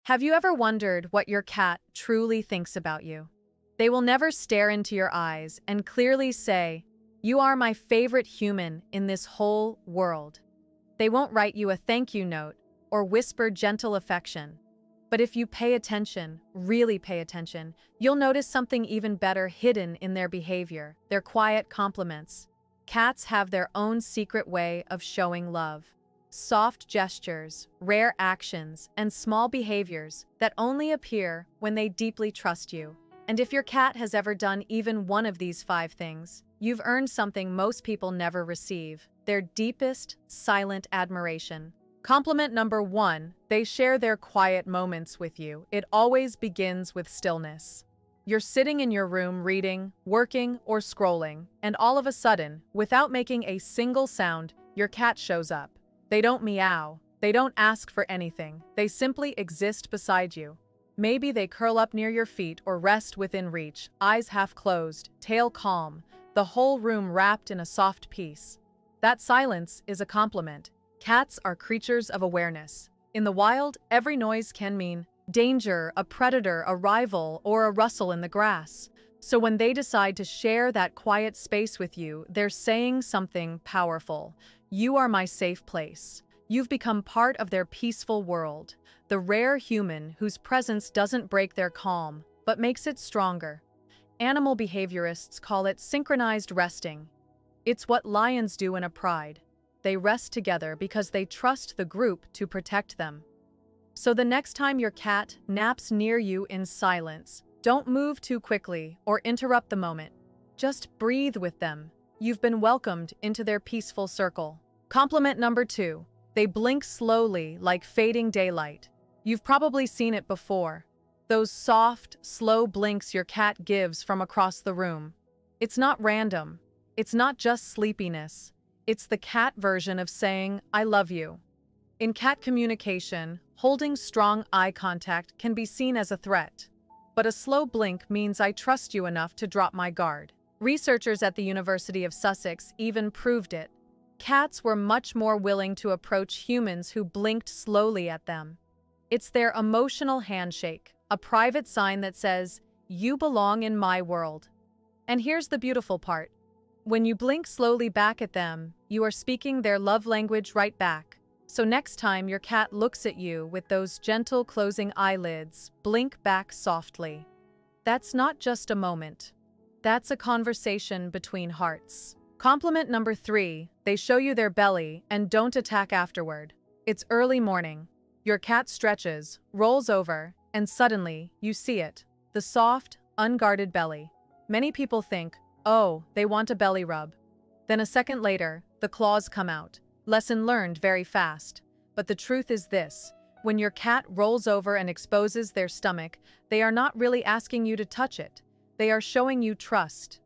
Have you ever wondered what your cat truly thinks about you? They will never stare into your eyes and clearly say, "You are my favorite human in this whole world." They won't write you a thank you note or whisper gentle affection. But if you pay attention, really pay attention, you'll notice something even better hidden in their behavior, their quiet compliments. Cats have their own secret way of showing love. Soft gestures, rare actions, and small behaviors that only appear when they deeply trust you. And if your cat has ever done even one of these 5 things, you've earned something most people never receive: their deepest, silent admiration. Compliment number 1, they share their quiet moments with you. It always begins with stillness. You're sitting in your room reading, working, or scrolling, and all of a sudden, without making a single sound, your cat shows up. They don't meow. They don't ask for anything. They simply exist beside you. Maybe they curl up near your feet or rest within reach, eyes half closed, tail calm, the whole room wrapped in a soft peace. That silence is a compliment. Cats are creatures of awareness. In the wild, every noise can mean danger, a predator, a rival, or a rustle in the grass. So when they decide to share that quiet space with you, they're saying something powerful. You are my safe place. You've become part of their peaceful world, the rare human whose presence doesn't break their calm, but makes it stronger. Animal behaviorists call it synchronized resting. It's what lions do in a pride. They rest together because they trust the group to protect them. So the next time your cat naps near you in silence, don't move too quickly or interrupt the moment. Just breathe with them. You've been welcomed into their peaceful circle. Compliment number 2, they blink slowly like fading daylight. You've probably seen it before. Those soft, slow blinks your cat gives from across the room. It's not random. It's not just sleepiness. It's the cat version of saying, "I love you." In cat communication, holding strong eye contact can be seen as a threat. But a slow blink means I trust you enough to drop my guard. Researchers at the University of Sussex even proved it. Cats were much more willing to approach humans who blinked slowly at them. It's their emotional handshake, a private sign that says, "You belong in my world." And here's the beautiful part. When you blink slowly back at them, you are speaking their love language right back. So next time your cat looks at you with those gentle closing eyelids, blink back softly. That's not just a moment. That's a conversation between hearts. Compliment number 3, they show you their belly and don't attack afterward. It's early morning. Your cat stretches, rolls over, and suddenly you see it. The soft, unguarded belly. Many people think, "Oh, they want a belly rub." Then a second later, the claws come out. Lesson learned very fast. But the truth is this: when your cat rolls over and exposes their stomach, they are not really asking you to touch it. They are showing you trust.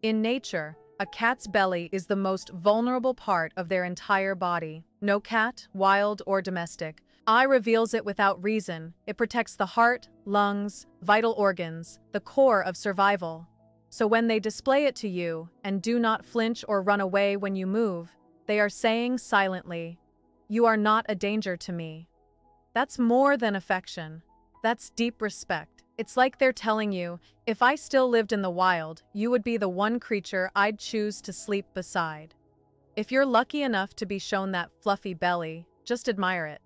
In nature, a cat's belly is the most vulnerable part of their entire body. No cat, wild or domestic, reveals it without reason. It protects the heart, lungs, vital organs, the core of survival. So when they display it to you and do not flinch or run away when you move, they are saying silently, "You are not a danger to me." That's more than affection. That's deep respect. It's like they're telling you, if I still lived in the wild, you would be the one creature I'd choose to sleep beside. If you're lucky enough to be shown that fluffy belly, just admire it.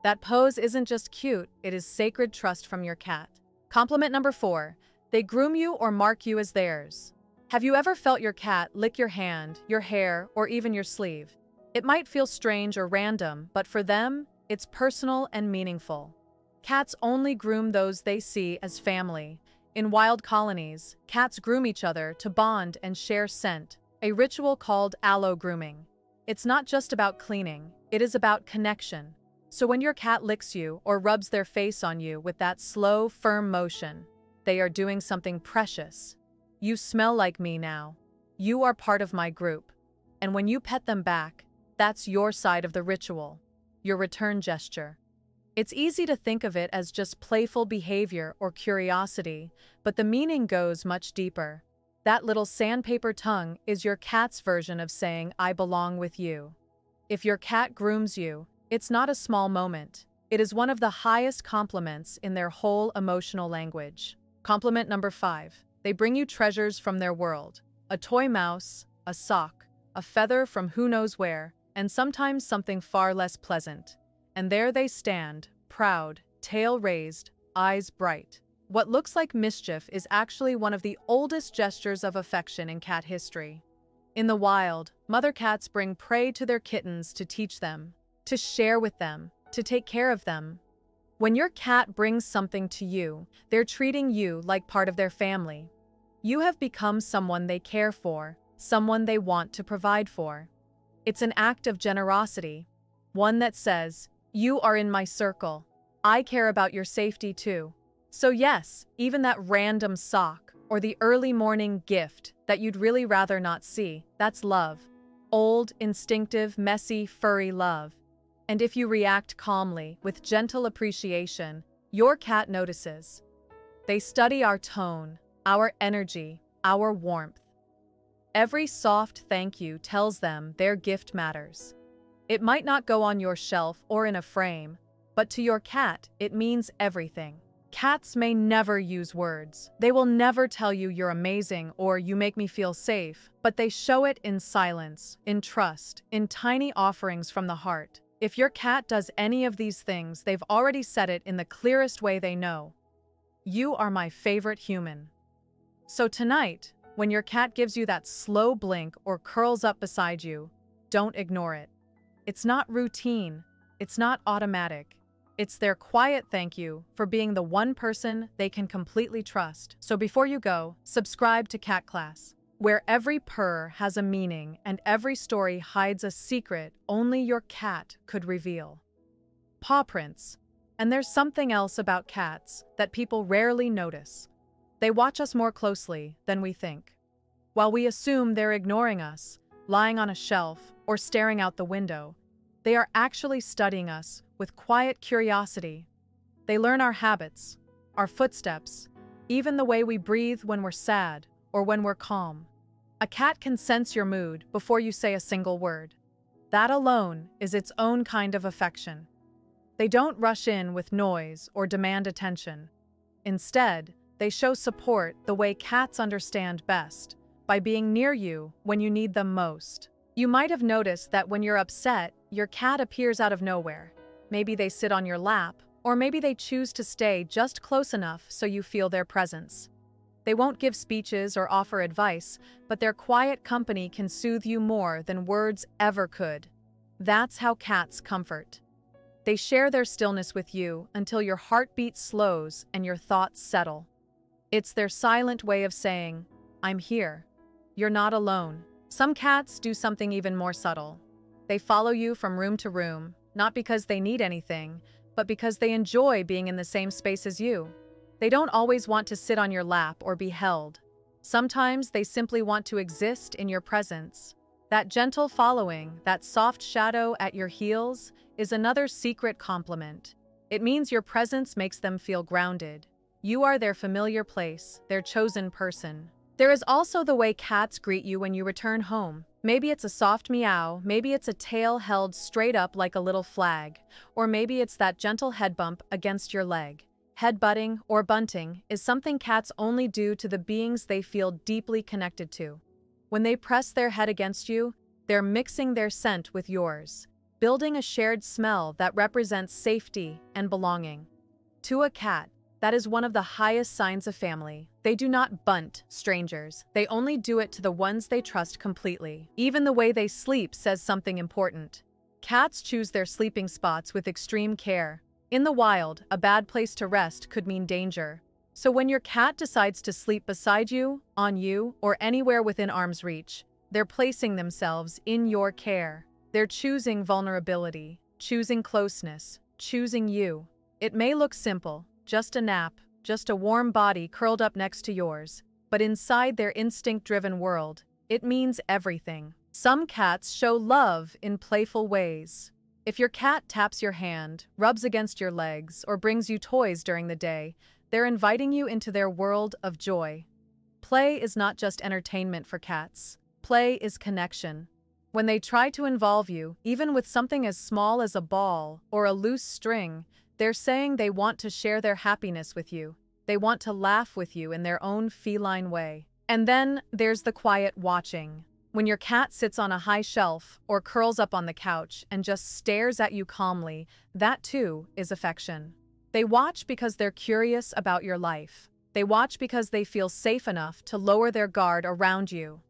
That pose isn't just cute, it is sacred trust from your cat. Compliment number 4, they groom you or mark you as theirs. Have you ever felt your cat lick your hand, your hair, or even your sleeve? It might feel strange or random, but for them, it's personal and meaningful. Cats only groom those they see as family. In wild colonies, cats groom each other to bond and share scent, a ritual called allo grooming. It's not just about cleaning, it is about connection. So when your cat licks you or rubs their face on you with that slow, firm motion, they are doing something precious. You smell like me now. You are part of my group. And when you pet them back, that's your side of the ritual, your return gesture. It's easy to think of it as just playful behavior or curiosity, but the meaning goes much deeper. That little sandpaper tongue is your cat's version of saying, "I belong with you." If your cat grooms you, it's not a small moment. It is one of the highest compliments in their whole emotional language. Compliment number 5. They bring you treasures from their world. A toy mouse, a sock, a feather from who knows where, and sometimes something far less pleasant. And there they stand, proud, tail raised, eyes bright. What looks like mischief is actually one of the oldest gestures of affection in cat history. In the wild, mother cats bring prey to their kittens to teach them, to share with them, to take care of them. When your cat brings something to you, they're treating you like part of their family. You have become someone they care for, someone they want to provide for. It's an act of generosity, one that says, "You are in my circle. I care about your safety too." So yes, even that random sock or the early morning gift that you'd really rather not see, that's love. Old, instinctive, messy, furry love. And if you react calmly, with gentle appreciation, your cat notices. They study our tone, our energy, our warmth. Every soft thank you tells them their gift matters. It might not go on your shelf or in a frame, but to your cat, it means everything. Cats may never use words. They will never tell you you're amazing or you make me feel safe, but they show it in silence, in trust, in tiny offerings from the heart. If your cat does any of these things, they've already said it in the clearest way they know. You are my favorite human. So tonight, when your cat gives you that slow blink or curls up beside you, don't ignore it. It's not routine. It's not automatic. It's their quiet thank you for being the one person they can completely trust. So before you go, subscribe to Cat Class, where every purr has a meaning and every story hides a secret only your cat could reveal. Paw prints. And there's something else about cats that people rarely notice. They watch us more closely than we think. While we assume they're ignoring us, lying on a shelf, or staring out the window, they are actually studying us with quiet curiosity. They learn our habits, our footsteps, even the way we breathe when we're sad or when we're calm. A cat can sense your mood before you say a single word. That alone is its own kind of affection. They don't rush in with noise or demand attention. Instead, they show support the way cats understand best, by being near you when you need them most. You might have noticed that when you're upset, your cat appears out of nowhere. Maybe they sit on your lap, or maybe they choose to stay just close enough so you feel their presence. They won't give speeches or offer advice, but their quiet company can soothe you more than words ever could. That's how cats comfort. They share their stillness with you until your heartbeat slows and your thoughts settle. It's their silent way of saying, "I'm here. You're not alone." Some cats do something even more subtle. They follow you from room to room, not because they need anything, but because they enjoy being in the same space as you. They don't always want to sit on your lap or be held. Sometimes they simply want to exist in your presence. That gentle following, that soft shadow at your heels, is another secret compliment. It means your presence makes them feel grounded. You are their familiar place, their chosen person. There is also the way cats greet you when you return home. Maybe it's a soft meow, maybe it's a tail held straight up like a little flag, or maybe it's that gentle head bump against your leg. Headbutting or bunting is something cats only do to the beings they feel deeply connected to. When they press their head against you, they're mixing their scent with yours, building a shared smell that represents safety and belonging. To a cat, that is one of the highest signs of family. They do not bunt strangers. They only do it to the ones they trust completely. Even the way they sleep says something important. Cats choose their sleeping spots with extreme care. In the wild, a bad place to rest could mean danger. So when your cat decides to sleep beside you, on you, or anywhere within arm's reach, they're placing themselves in your care. They're choosing vulnerability, choosing closeness, choosing you. It may look simple, just a nap, just a warm body curled up next to yours, but inside their instinct-driven world, it means everything. Some cats show love in playful ways. If your cat taps your hand, rubs against your legs, or brings you toys during the day, they're inviting you into their world of joy. Play is not just entertainment for cats. Play is connection. When they try to involve you, even with something as small as a ball or a loose string, They're saying they want to share their happiness with you. They want to laugh with you in their own feline way. And then there's the quiet watching. When your cat sits on a high shelf or curls up on the couch and just stares at you calmly, that too is affection. They watch because they're curious about your life. They watch because they feel safe enough to lower their guard around you.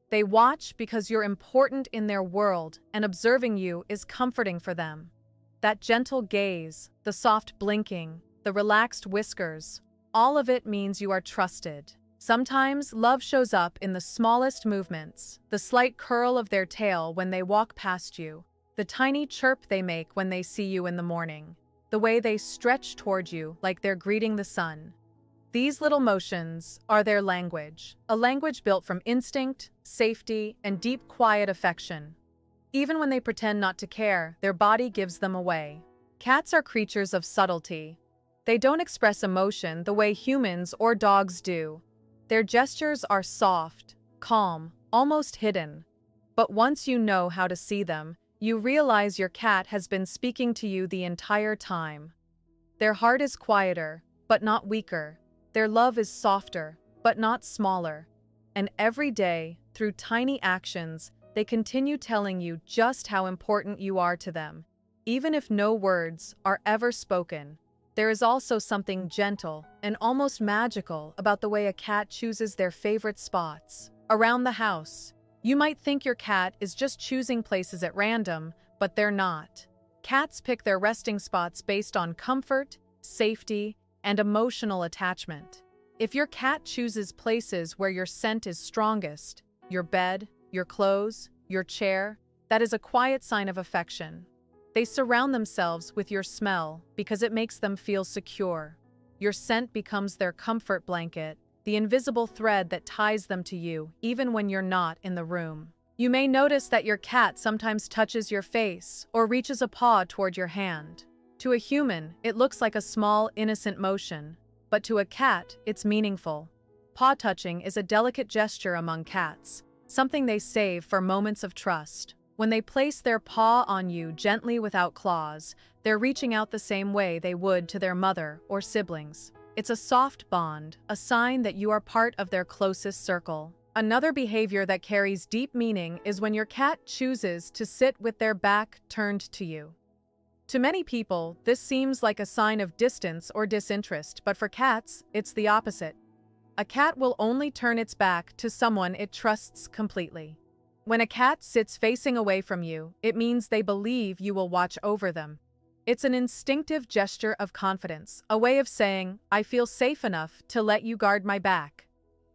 They watch because you're important in their world, and observing you is comforting for them. That gentle gaze, the soft blinking, the relaxed whiskers, all of it means you are trusted. Sometimes love shows up in the smallest movements, the slight curl of their tail when they walk past you, the tiny chirp they make when they see you in the morning, the way they stretch toward you like they're greeting the sun. These little motions are their language, a language built from instinct, safety, and deep, quiet affection. Even when they pretend not to care, their body gives them away. Cats are creatures of subtlety. They don't express emotion the way humans or dogs do. Their gestures are soft, calm, almost hidden. But once you know how to see them, you realize your cat has been speaking to you the entire time. Their heart is quieter, but not weaker. Their love is softer, but not smaller. And every day, through tiny actions, they continue telling you just how important you are to them. Even if no words are ever spoken, there is also something gentle and almost magical about the way a cat chooses their favorite spots. Around the house, you might think your cat is just choosing places at random, but they're not. Cats pick their resting spots based on comfort, safety, and emotional attachment. If your cat chooses places where your scent is strongest, your bed, your clothes, your chair, that is a quiet sign of affection. They surround themselves with your smell because it makes them feel secure. Your scent becomes their comfort blanket, the invisible thread that ties them to you, even when you're not in the room. You may notice that your cat sometimes touches your face or reaches a paw toward your hand. To a human, it looks like a small, innocent motion, but to a cat, it's meaningful. Paw touching is a delicate gesture among cats, something they save for moments of trust. When they place their paw on you gently without claws, they're reaching out the same way they would to their mother or siblings. It's a soft bond, a sign that you are part of their closest circle. Another behavior that carries deep meaning is when your cat chooses to sit with their back turned to you. To many people, this seems like a sign of distance or disinterest, but for cats, it's the opposite. A cat will only turn its back to someone it trusts completely. When a cat sits facing away from you, it means they believe you will watch over them. It's an instinctive gesture of confidence, a way of saying, "I feel safe enough to let you guard my back."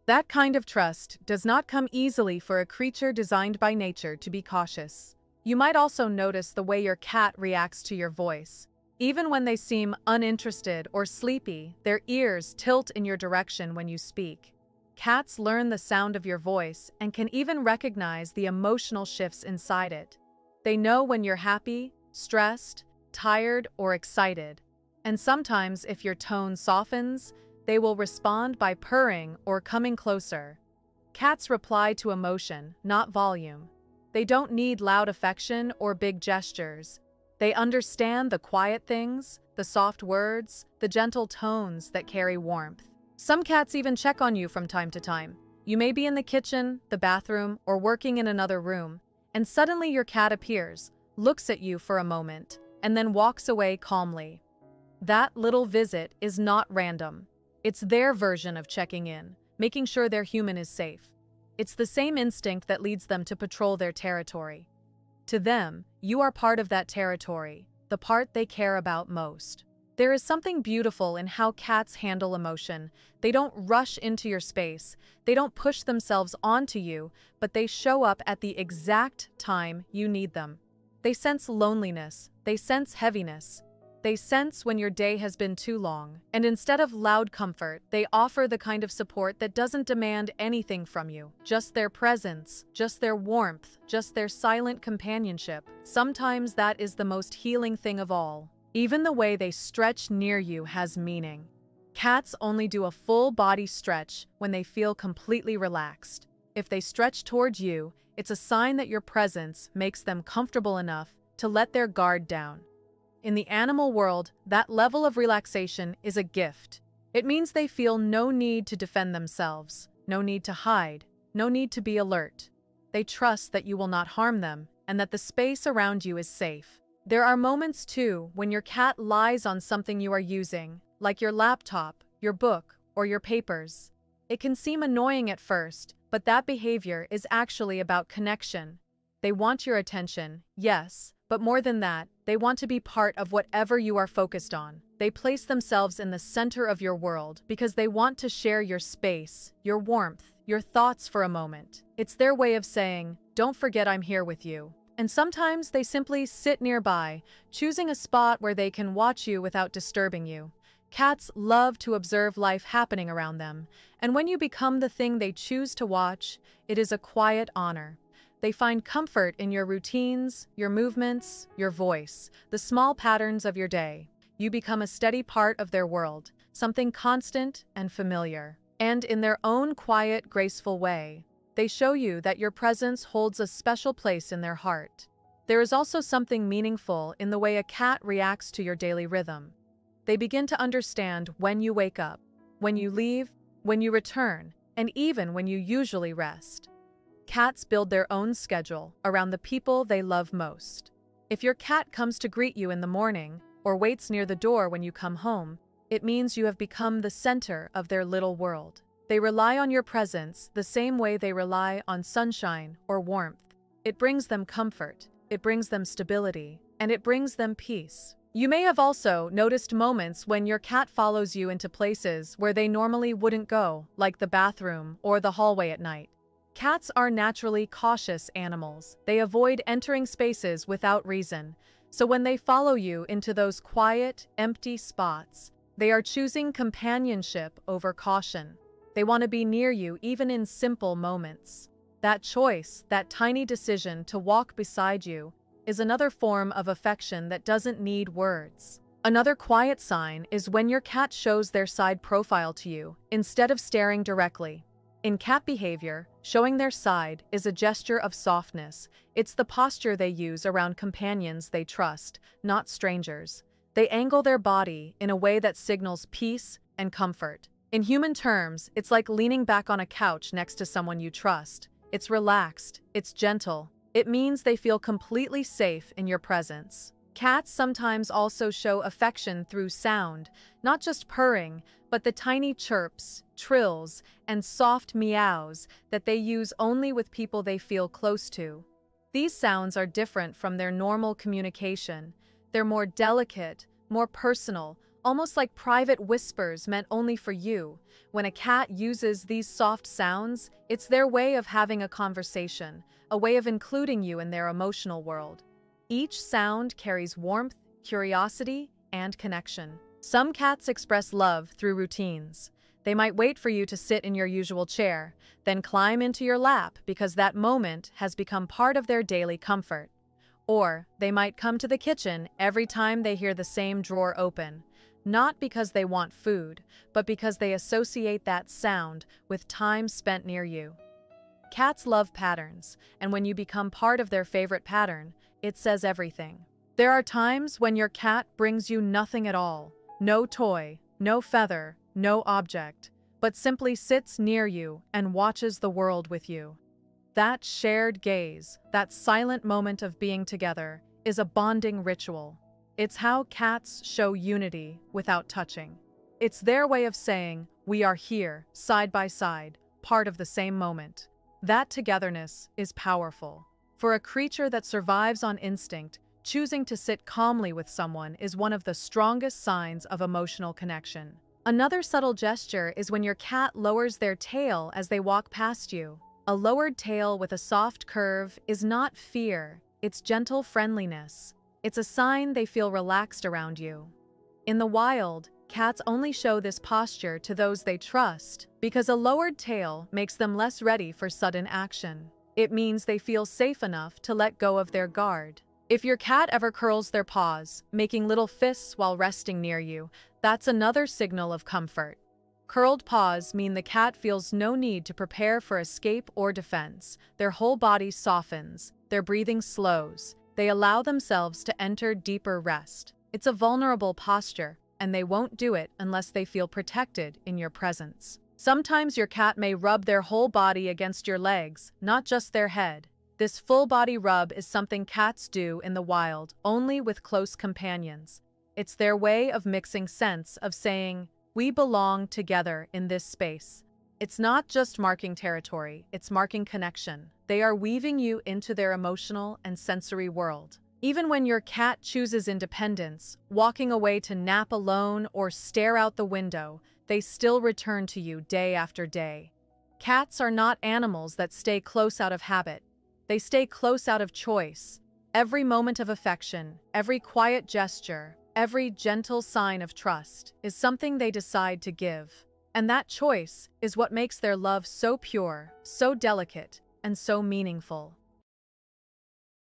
That kind of trust does not come easily for a creature designed by nature to be cautious. You might also notice the way your cat reacts to your voice. Even when they seem uninterested or sleepy, their ears tilt in your direction when you speak. Cats learn the sound of your voice and can even recognize the emotional shifts inside it. They know when you're happy, stressed, tired, or excited. And sometimes, if your tone softens, they will respond by purring or coming closer. Cats reply to emotion, not volume. They don't need loud affection or big gestures. They understand the quiet things, the soft words, the gentle tones that carry warmth. Some cats even check on you from time to time. You may be in the kitchen, the bathroom, or working in another room, and suddenly your cat appears, looks at you for a moment, and then walks away calmly. That little visit is not random. It's their version of checking in, making sure their human is safe. It's the same instinct that leads them to patrol their territory. To them, you are part of that territory, the part they care about most. There is something beautiful in how cats handle emotion. They don't rush into your space. They don't push themselves onto you, but they show up at the exact time you need them. They sense loneliness. They sense heaviness. They sense when your day has been too long, and instead of loud comfort, they offer the kind of support that doesn't demand anything from you. Just their presence, just their warmth, just their silent companionship. Sometimes that is the most healing thing of all. Even the way they stretch near you has meaning. Cats only do a full body stretch when they feel completely relaxed. If they stretch towards you, it's a sign that your presence makes them comfortable enough to let their guard down. In the animal world, that level of relaxation is a gift. It means they feel no need to defend themselves, no need to hide, no need to be alert. They trust that you will not harm them and that the space around you is safe. There are moments, too, when your cat lies on something you are using, like your laptop, your book, or your papers. It can seem annoying at first, but that behavior is actually about connection. They want your attention, yes, but more than that, they want to be part of whatever you are focused on. They place themselves in the center of your world because they want to share your space, your warmth, your thoughts for a moment. It's their way of saying, "Don't forget I'm here with you." And sometimes they simply sit nearby, choosing a spot where they can watch you without disturbing you. Cats love to observe life happening around them, and when you become the thing they choose to watch, it is a quiet honor. They find comfort in your routines, your movements, your voice, the small patterns of your day. You become a steady part of their world, something constant and familiar. And in their own quiet, graceful way, they show you that your presence holds a special place in their heart. There is also something meaningful in the way a cat reacts to your daily rhythm. They begin to understand when you wake up, when you leave, when you return, and even when you usually rest. Cats build their own schedule around the people they love most. If your cat comes to greet you in the morning or waits near the door when you come home, it means you have become the center of their little world. They rely on your presence the same way they rely on sunshine or warmth. It brings them comfort, it brings them stability, and it brings them peace. You may have also noticed moments when your cat follows you into places where they normally wouldn't go, like the bathroom or the hallway at night. Cats are naturally cautious animals. They avoid entering spaces without reason. So when they follow you into those quiet, empty spots, they are choosing companionship over caution. They want to be near you even in simple moments. That choice, that tiny decision to walk beside you, is another form of affection that doesn't need words. Another quiet sign is when your cat shows their side profile to you, instead of staring directly. In cat behavior, showing their side is a gesture of softness. It's the posture they use around companions they trust, not strangers. They angle their body in a way that signals peace and comfort. In human terms, it's like leaning back on a couch next to someone you trust. It's relaxed, it's gentle. It means they feel completely safe in your presence. Cats sometimes also show affection through sound, not just purring, but the tiny chirps, trills, and soft meows that they use only with people they feel close to. These sounds are different from their normal communication. They're more delicate, more personal, almost like private whispers meant only for you. When a cat uses these soft sounds, it's their way of having a conversation, a way of including you in their emotional world. Each sound carries warmth, curiosity, and connection. Some cats express love through routines. They might wait for you to sit in your usual chair, then climb into your lap because that moment has become part of their daily comfort. Or they might come to the kitchen every time they hear the same drawer open, not because they want food, but because they associate that sound with time spent near you. Cats love patterns, and when you become part of their favorite pattern, it says everything. There are times when your cat brings you nothing at all, no toy, no feather, no object, but simply sits near you and watches the world with you. That shared gaze, that silent moment of being together, is a bonding ritual. It's how cats show unity without touching. It's their way of saying, we are here, side by side, part of the same moment. That togetherness is powerful. For a creature that survives on instinct, choosing to sit calmly with someone is one of the strongest signs of emotional connection. Another subtle gesture is when your cat lowers their tail as they walk past you. A lowered tail with a soft curve is not fear, it's gentle friendliness. It's a sign they feel relaxed around you. In the wild, cats only show this posture to those they trust because a lowered tail makes them less ready for sudden action. It means they feel safe enough to let go of their guard. If your cat ever curls their paws, making little fists while resting near you, that's another signal of comfort. Curled paws mean the cat feels no need to prepare for escape or defense. Their whole body softens, their breathing slows. They allow themselves to enter deeper rest. It's a vulnerable posture, and they won't do it unless they feel protected in your presence. Sometimes your cat may rub their whole body against your legs, not just their head. This full-body rub is something cats do in the wild, only with close companions. It's their way of mixing sense, of saying, "We belong together in this space." It's not just marking territory, it's marking connection. They are weaving you into their emotional and sensory world. Even when your cat chooses independence, walking away to nap alone or stare out the window, they still return to you day after day. Cats are not animals that stay close out of habit. They stay close out of choice. Every moment of affection, every quiet gesture, every gentle sign of trust is something they decide to give. And that choice is what makes their love so pure, so delicate, and so meaningful.